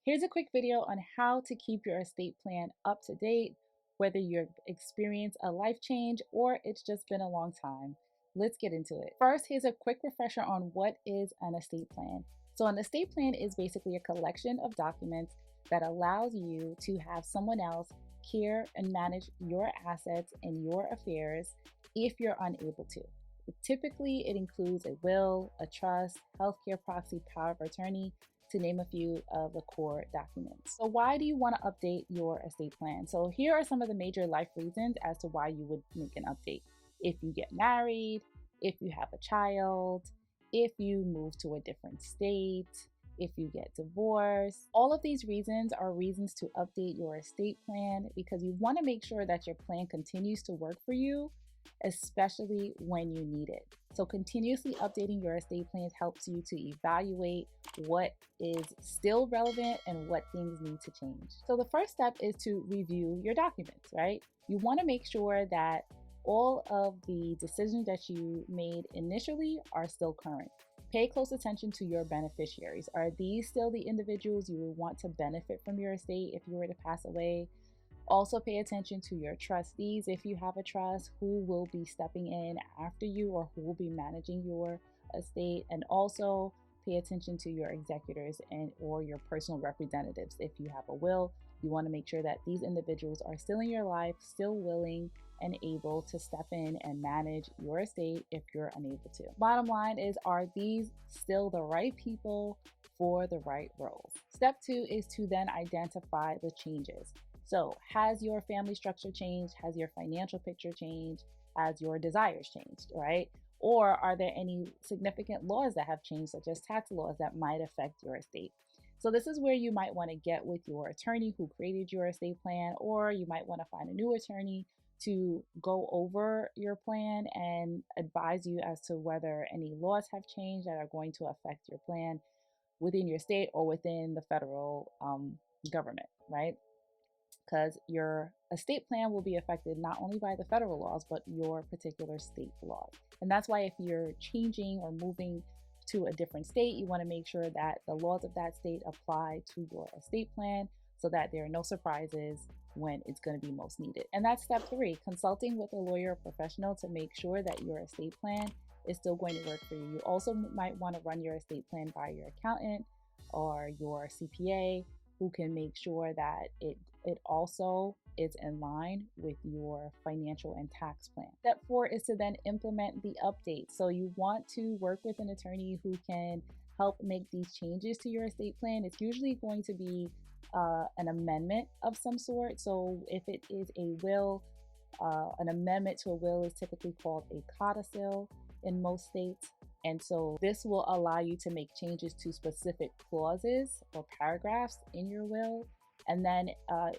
Here's a quick video on how to keep your estate plan up to date, whether you've experienced a life change or it's just been a long time. Let's get into it. First, here's a quick refresher on what is an estate plan. So, an estate plan is basically a collection of documents that allows you to have someone else care and manage your assets and your affairs if you're unable to. Typically, it includes a will, a trust, healthcare proxy, power of attorney, to name a few of the core documents. So, why do you want to update your estate plan? So, here are some of the major life reasons as to why you would make an update. If you get married, if you have a child, if you move to a different state, if you get divorced. All of these reasons are reasons to update your estate plan because you want to make sure that your plan continues to work for you, especially when you need it. So, continuously updating your estate plans helps you to evaluate what is still relevant and what things need to change. So, the first step is to review your documents, right? You want to make sure that all of the decisions that you made initially are still current. Pay close attention to your beneficiaries. Are these still the individuals you would want to benefit from your estate if you were to pass away? Also, pay attention to your trustees if you have a trust, who will be stepping in after you or who will be managing your estate, and also pay attention to your executors and or your personal representatives. If you have a will, you want to make sure that these individuals are still in your life, still willing and able to step in and manage your estate if you're unable to. Bottom line is, are these still the right people for the right roles? Step 2 is to then identify the changes. So, has your family structure changed? Has your financial picture changed? Has your desires changed, right? Or are there any significant laws that have changed, such as tax laws, that might affect your estate? So, this is where you might want to get with your attorney who created your estate plan, or you might want to find a new attorney to go over your plan and advise you as to whether any laws have changed that are going to affect your plan within your state or within the federal government, right? Because your estate plan will be affected not only by the federal laws, but your particular state laws. And that's why if you're changing or moving to a different state, you want to make sure that the laws of that state apply to your estate plan so that there are no surprises when it's going to be most needed. And that's step 3, consulting with a lawyer or professional to make sure that your estate plan is still going to work for you. You also might want to run your estate plan by your accountant or your CPA, who can make sure that it also is in line with your financial and tax plan. Step 4 is to then implement the update. So you want to work with an attorney who can help make these changes to your estate plan. It's usually going to be an amendment of some sort. So if it is a will, an amendment to a will is typically called a codicil in most states. And so this will allow you to make changes to specific clauses or paragraphs in your will. And then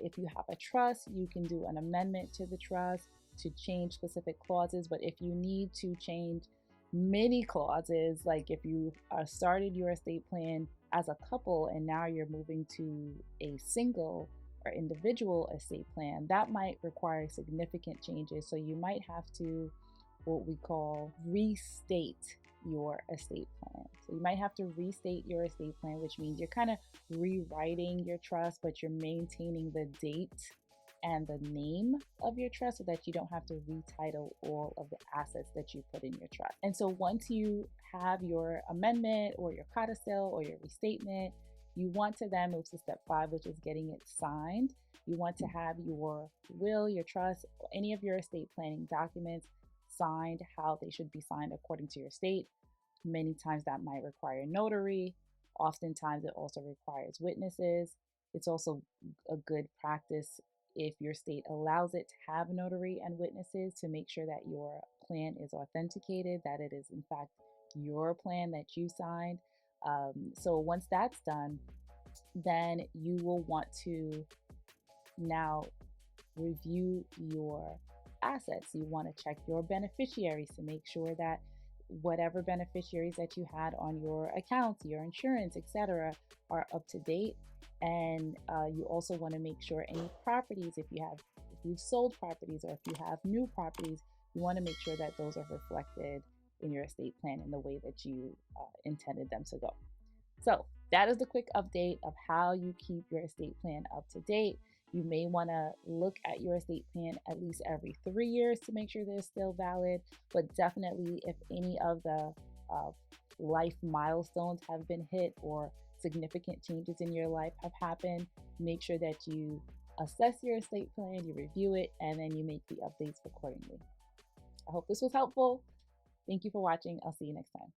if you have a trust, you can do an amendment to the trust to change specific clauses. But if you need to change many clauses, like if you started your estate plan as a couple and now you're moving to a single or individual estate plan, that might require significant changes. So you might have to what we call restate your estate plan. So you might have to restate your estate plan, which means you're kind of rewriting your trust, but you're maintaining the date and the name of your trust so that you don't have to retitle all of the assets that you put in your trust. And so once you have your amendment or your codicil or your restatement, you want to then move to step 5, which is getting it signed. You want to have your will, your trust, any of your estate planning documents signed how they should be signed according to your state. Many times that might require a notary. Oftentimes it also requires witnesses. It's also a good practice if your state allows it to have a notary and witnesses to make sure that your plan is authenticated, that it is in fact your plan that you signed. So once that's done, then you will want to now review your assets. You want to check your beneficiaries to make sure that whatever beneficiaries that you had on your accounts, your insurance, etc., are up to date. And you also want to make sure any properties, if you've sold properties or if you have new properties, you want to make sure that those are reflected in your estate plan in the way that you intended them to go. So that is the quick update of how you keep your estate plan up to date. You may want to look at your estate plan at least every 3 years to make sure they're still valid, but definitely if any of the uh, life milestones have been hit or significant changes in your life have happened, make sure that you assess your estate plan, you review it, and then you make the updates accordingly. I hope this was helpful. Thank you for watching. I'll see you next time.